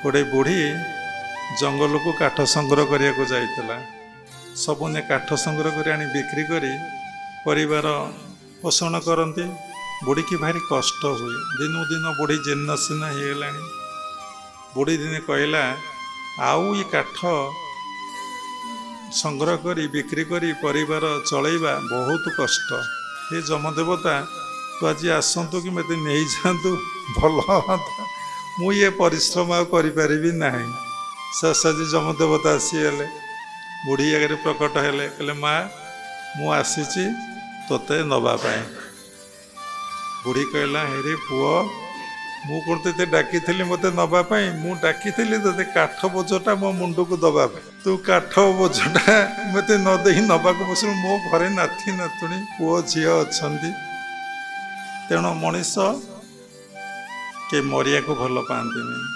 गोटे बुढ़ी जंगल को काठ संग्रह करने को जाइला सबने काठ संग्रह कर आनी बिक्री करी परिवार पोषण करती। बुढ़ी की भारी कष्ट हुए दिनू दिन बुढ़ी जीर्ण सीर्ण हो गला। बुढ़ी दिने कहला आउ ये काठ संग्रह करी बिक्री करी परिवार चलैबा बहुत कष्ट। ये जमदेवता तू आज आसतु कि मत नहीं जातु भल मु ये परिश्रम आरि ना। सजी जमदेवता आसीगले बुढ़ी आगे प्रकट हेले कहले माँ मु आसी तोते नवापाई। बुढ़ी कहला हेरे पुओ मु कौन ते डाकी मत नवापाई मु डाकी ते काठ बोझटा मो मुंड को दवापे तू काठ बोझटा मत नदे नवाक बस मो घरे नाती नातुणी पुओ झी अच्छा। तेणु मनीष के मरिया को भल पाती।